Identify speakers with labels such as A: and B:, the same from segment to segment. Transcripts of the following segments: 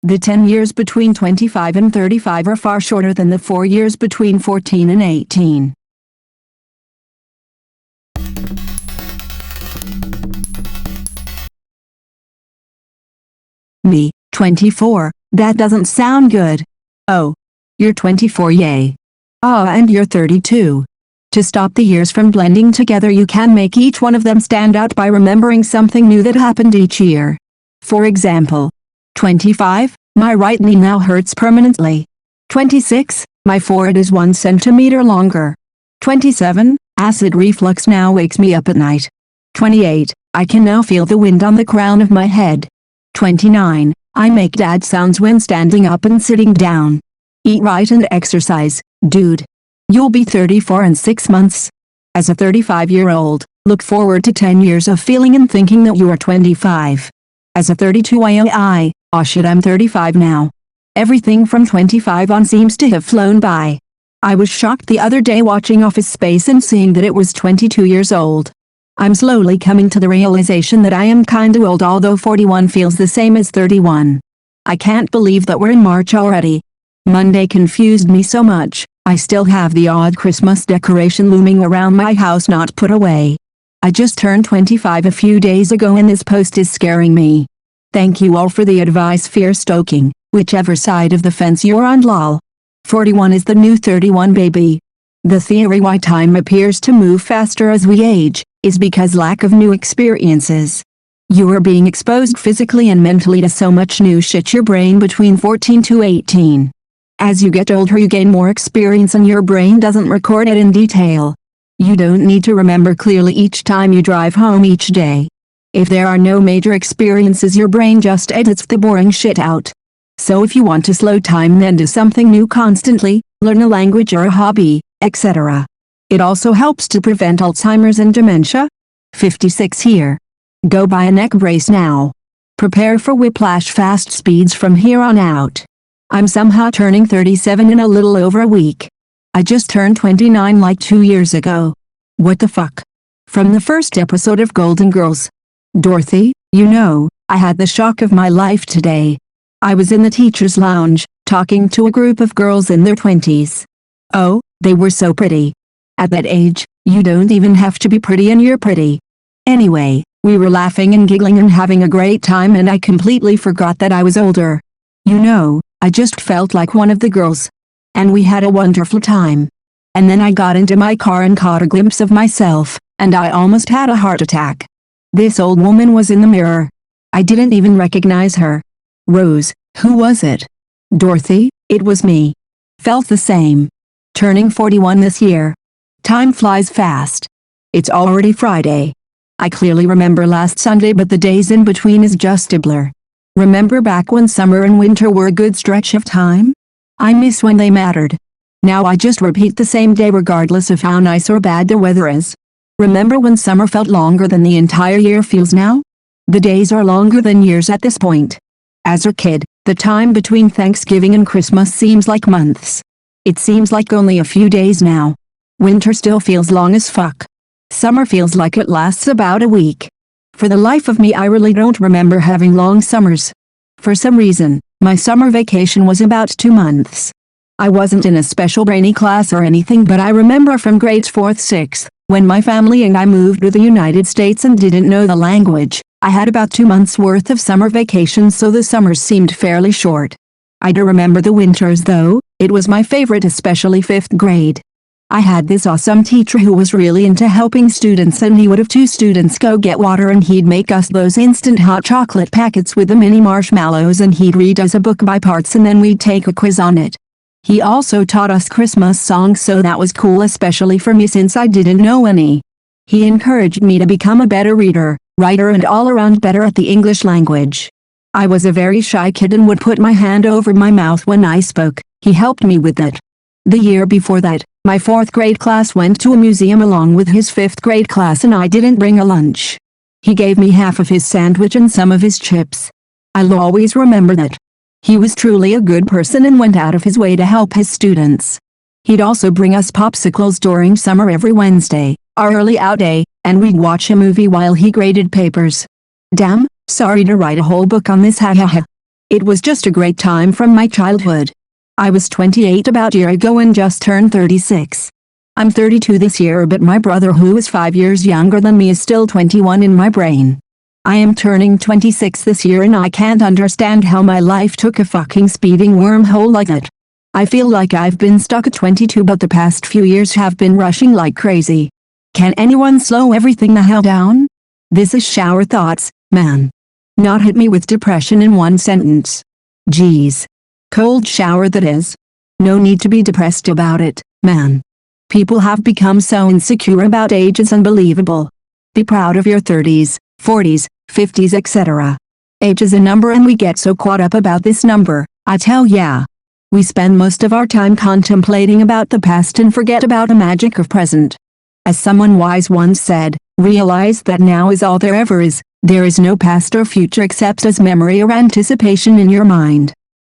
A: The 10 years between 25 and 35 are far shorter than the 4 years between 14 and 18. Me, 24, that doesn't sound good. Oh. You're 24, yay. Ah, and you're 32. To stop the years from blending together, you can make each one of them stand out by remembering something new that happened each year. For example, 25, my right knee now hurts permanently. 26, my forehead is 1 centimeter longer. 27, acid reflux now wakes me up at night. 28, I can now feel the wind on the crown of my head. 29, I make dad sounds when standing up and sitting down. Eat right and exercise, dude. You'll be 34 in 6 months. As a 35-year-old, look forward to 10 years of feeling and thinking that you are 25. As a 32, oh shit, I'm 35 now. Everything from 25 on seems to have flown by. I was shocked the other day watching Office Space and seeing that it was 22 years old. I'm slowly coming to the realization that I am kinda old, although 41 feels the same as 31. I can't believe that we're in March already. Monday confused me so much. I still have the odd Christmas decoration looming around my house not put away. I just turned 25 a few days ago and this post is scaring me. Thank you all for the advice, fear stoking, whichever side of the fence you're on, lol. 41 is the new 31, baby. The theory why time appears to move faster as we age is because lack of new experiences. You are being exposed physically and mentally to so much new shit your brain between 14 to 18. As you get older, you gain more experience and your brain doesn't record it in detail. You don't need to remember clearly each time you drive home each day. If there are no major experiences, your brain just edits the boring shit out. So if you want to slow time, then do something new constantly, learn a language or a hobby, etc. It also helps to prevent Alzheimer's and dementia. 56 here. Go buy a neck brace now. Prepare for whiplash fast speeds from here on out. I'm somehow turning 37 in a little over a week. I just turned 29 like 2 years ago. What the fuck? From the first episode of Golden Girls. Dorothy, you know, I had the shock of my life today. I was in the teacher's lounge, talking to a group of girls in their 20s. Oh, they were so pretty. At that age, you don't even have to be pretty and you're pretty. Anyway, we were laughing and giggling and having a great time and I completely forgot that I was older. You know, I just felt like one of the girls. And we had a wonderful time. And then I got into my car and caught a glimpse of myself, and I almost had a heart attack. This old woman was in the mirror. I didn't even recognize her. Rose, who was it? Dorothy, it was me. Felt the same. Turning 41 this year. Time flies fast. It's already Friday. I clearly remember last Sunday, but the days in between is just a blur. Remember back when summer and winter were a good stretch of time? I miss when they mattered. Now I just repeat the same day regardless of how nice or bad the weather is. Remember when summer felt longer than the entire year feels now? The days are longer than years at this point. As a kid, the time between Thanksgiving and Christmas seems like months. It seems like only a few days now. Winter still feels long as fuck. Summer feels like it lasts about a week. For the life of me, I really don't remember having long summers. For some reason, my summer vacation was about 2 months. I wasn't in a special brainy class or anything, but I remember from grades 4th, 6th, when my family and I moved to the United States and didn't know the language, I had about 2 months worth of summer vacation, so the summers seemed fairly short. I do remember the winters though. It was my favorite, especially 5th grade. I had this awesome teacher who was really into helping students, and he would have 2 students go get water and he'd make us those instant hot chocolate packets with the mini marshmallows, and he'd read us a book by parts and then we'd take a quiz on it. He also taught us Christmas songs, so that was cool, especially for me since I didn't know any. He encouraged me to become a better reader, writer, and all around better at the English language. I was a very shy kid and would put my hand over my mouth when I spoke. He helped me with that. The year before that, my 4th grade class went to a museum along with his 5th grade class, and I didn't bring a lunch. He gave me half of his sandwich and some of his chips. I'll always remember that. He was truly a good person and went out of his way to help his students. He'd also bring us popsicles during summer every Wednesday, our early out day, and we'd watch a movie while he graded papers. Damn, sorry to write a whole book on this, hahaha. It was just a great time from my childhood. I was 28 about a year ago and just turned 36. I'm 32 this year, but my brother, who is 5 years younger than me, is still 21 in my brain. I am turning 26 this year and I can't understand how my life took a fucking speeding wormhole like that. I feel like I've been stuck at 22, but the past few years have been rushing like crazy. Can anyone slow everything the hell down? This is Shower Thoughts, man. Not hit me with depression in one sentence. Jeez. Cold shower that is. No need to be depressed about it, man. People have become so insecure about age, it's unbelievable. Be proud of your 30s, 40s, 50s, etc. Age is a number and we get so caught up about this number, I tell ya. We spend most of our time contemplating about the past and forget about the magic of present. As someone wise once said, realize that now is all there ever is. There is no past or future except as memory or anticipation in your mind.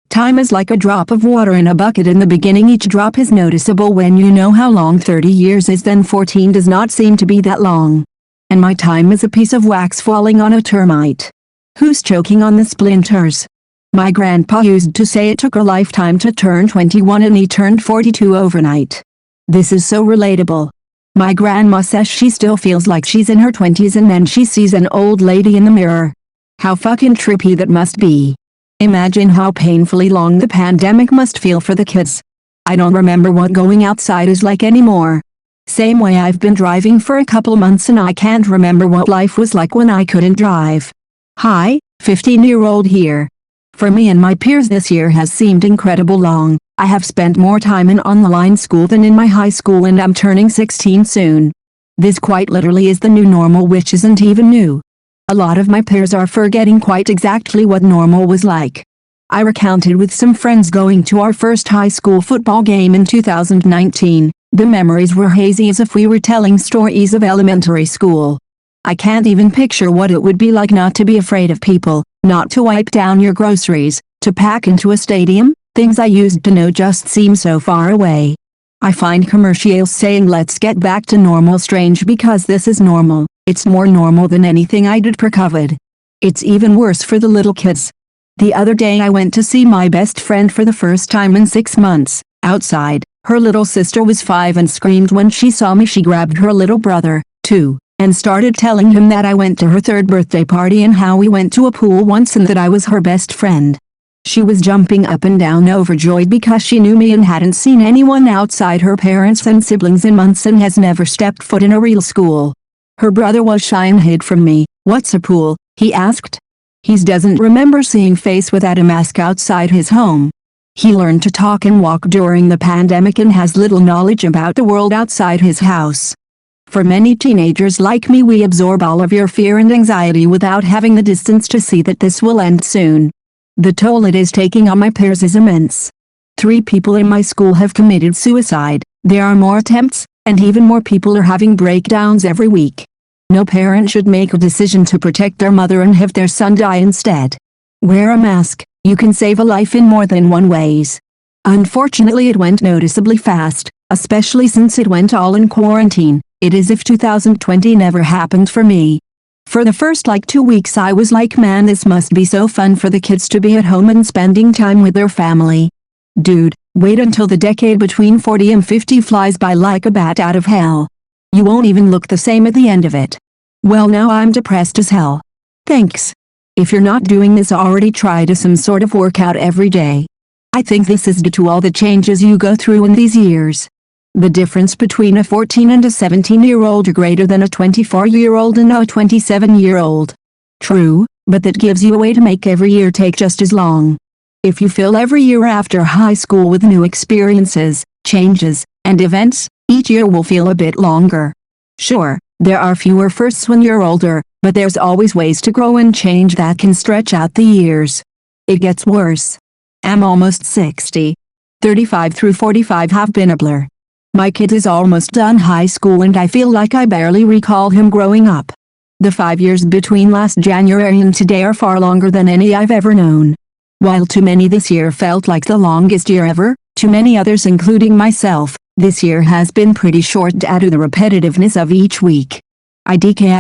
A: Time is like a drop of water in a bucket. In the beginning each drop is noticeable. When you know how long 30 years is, then 14 does not seem to be that long. And my time is a piece of wax falling on a termite. Who's choking on the splinters? My grandpa used to say it took a lifetime to turn 21 and he turned 42 overnight. This is so relatable. My grandma says she still feels like she's in her 20s and then she sees an old lady in the mirror. How fucking trippy that must be. Imagine how painfully long the pandemic must feel for the kids. I don't remember what going outside is like anymore. Same way I've been driving for a couple months and I can't remember what life was like when I couldn't drive. Hi, 15-year-old here. For me and my peers this year has seemed incredible long. I have spent more time in online school than in my high school and I'm turning 16 soon. This quite literally is the new normal, which isn't even new. A lot of my peers are forgetting quite exactly what normal was like. I recounted with some friends going to our first high school football game in 2019. The memories were hazy as if we were telling stories of elementary school. I can't even picture what it would be like not to be afraid of people, not to wipe down your groceries, to pack into a stadium. Things I used to know just seem so far away. I find commercials saying let's get back to normal strange because this is normal. It's more normal than anything I did pre-COVID. It's even worse for the little kids. The other day I went to see my best friend for the first time in 6 months. Outside, her little sister was 5 and screamed when she saw me. She grabbed her little brother, too, and started telling him that I went to her 3rd birthday party and how we went to a pool once and that I was her best friend. She was jumping up and down overjoyed because she knew me and hadn't seen anyone outside her parents and siblings in months and has never stepped foot in a real school. Her brother was shy and hid from me. "What's a pool?" he asked. He doesn't remember seeing face without a mask outside his home. He learned to talk and walk during the pandemic and has little knowledge about the world outside his house. For many teenagers like me, we absorb all of your fear and anxiety without having the distance to see that this will end soon. The toll it is taking on my peers is immense. 3 people in my school have committed suicide. There are more attempts, and even more people are having breakdowns every week. No parent should make a decision to protect their mother and have their son die instead. Wear a mask. You can save a life in more than one ways. Unfortunately, it went noticeably fast, especially since it went all in quarantine. It is as if 2020 never happened for me. For the first 2 weeks I was like, man, this must be so fun for the kids to be at home and spending time with their family. Dude, wait until the decade between 40 and 50 flies by like a bat out of hell. You won't even look the same at the end of it. Well, now I'm depressed as hell. Thanks. If you're not doing this already, try to some sort of workout every day. I think this is due to all the changes you go through in these years. The difference between a 14 and a 17-year-old are greater than a 24-year-old and a 27-year-old. True, but that gives you a way to make every year take just as long. If you fill every year after high school with new experiences, changes, and events, each year will feel a bit longer. Sure, there are fewer firsts when you're older, but there's always ways to grow and change that can stretch out the years. It gets worse. I'm almost 60. 35 through 45 have been a blur. My kid is almost done high school and I feel like I barely recall him growing up. The 5 years between last January and today are far longer than any I've ever known. While to many this year felt like the longest year ever, to many others including myself, this year has been pretty short due to the repetitiveness of each week. I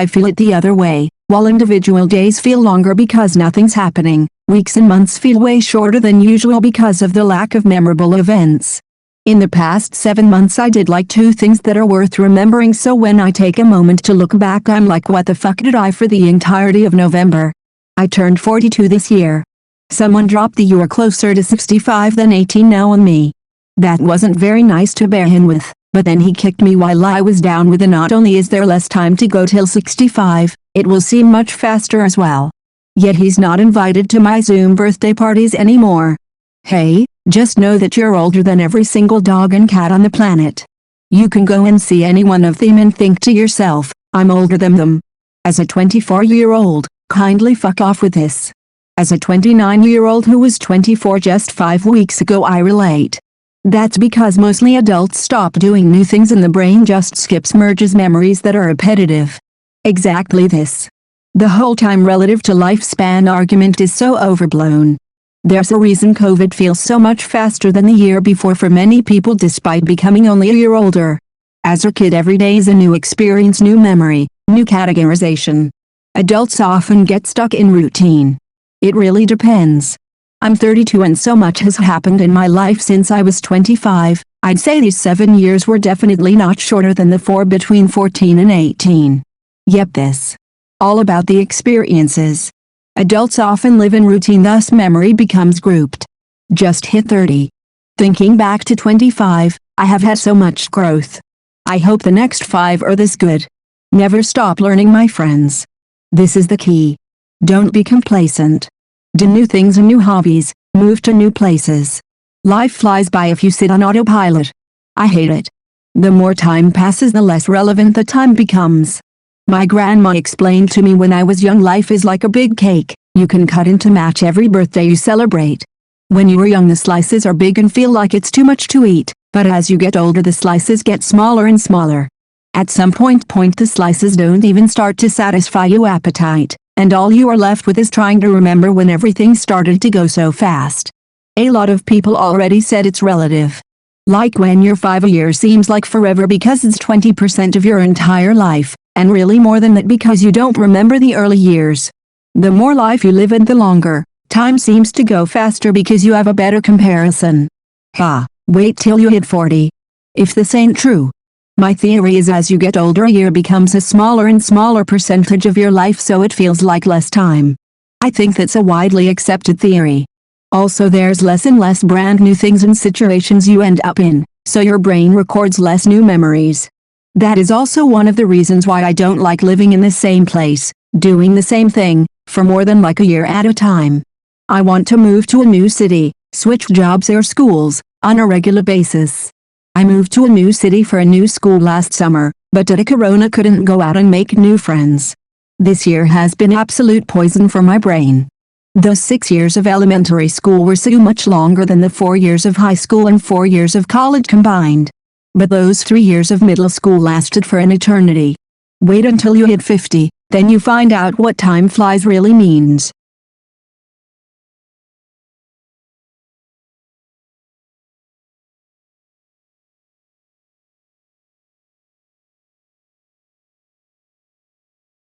A: feel it the other way. While individual days feel longer because nothing's happening, Weeks and months feel way shorter than usual because of the lack of memorable events. In the past 7 months I did like 2 things that are worth remembering, so when I take a moment to look back I'm like, what the fuck did I for the entirety of November? I turned 42 this year. Someone dropped the "you are closer to 65 than 18 now" on me. That wasn't very nice to bear in with, but then he kicked me while I was down with a "not only is there less time to go till 65, it will seem much faster as well." Yet he's not invited to my Zoom birthday parties anymore. Hey, just know that you're older than every single dog and cat on the planet. You can go and see any one of them and think to yourself, I'm older than them. As a 24-year-old, kindly fuck off with this. As a 29-year-old who was 24 just 5 weeks ago, I relate. That's because mostly adults stop doing new things and the brain just skips merges memories that are repetitive. Exactly this. The whole time relative to lifespan argument is so overblown. There's a reason COVID feels so much faster than the year before for many people despite becoming only a year older. As a kid every day is a new experience, new memory, new categorization. Adults often get stuck in routine. It really depends. I'm 32 and so much has happened in my life since I was 25. I'd say these 7 years were definitely not shorter than the 4 between 14 and 18. Yep, this. All about the experiences. Adults often live in routine, thus memory becomes grouped. Just hit 30. Thinking back to 25, I have had so much growth. I hope the next 5 are this good. Never stop learning, my friends. This is the key. Don't be complacent. Do new things and new hobbies, move to new places. Life flies by if you sit on autopilot. I hate it. The more time passes, the less relevant the time becomes. My grandma explained to me when I was young, life is like a big cake, you can cut into match every birthday you celebrate. When you were young the slices are big and feel like it's too much to eat, but as you get older the slices get smaller and smaller. At some point the slices don't even start to satisfy your appetite, and all you are left with is trying to remember when everything started to go so fast. A lot of people already said it's relative. Like when you're 5, a year seems like forever because it's 20% of your entire life. And really more than that because you don't remember the early years. The more life you live and the longer, time seems to go faster because you have a better comparison. Wait till you hit 40. If this ain't true. My theory is as you get older a year becomes a smaller and smaller percentage of your life, so it feels like less time. I think that's a widely accepted theory. Also there's less and less brand new things and situations you end up in, so your brain records less new memories. That is also one of the reasons why I don't like living in the same place, doing the same thing, for more than like a year at a time. I want to move to a new city, switch jobs or schools, on a regular basis. I moved to a new city for a new school last summer, but due to Corona couldn't go out and make new friends. This year has been absolute poison for my brain. Those 6 years of elementary school were so much longer than the 4 years of high school and 4 years of college combined. But those 3 years of middle school lasted for an eternity. Wait until you hit 50, then you find out what time flies really means.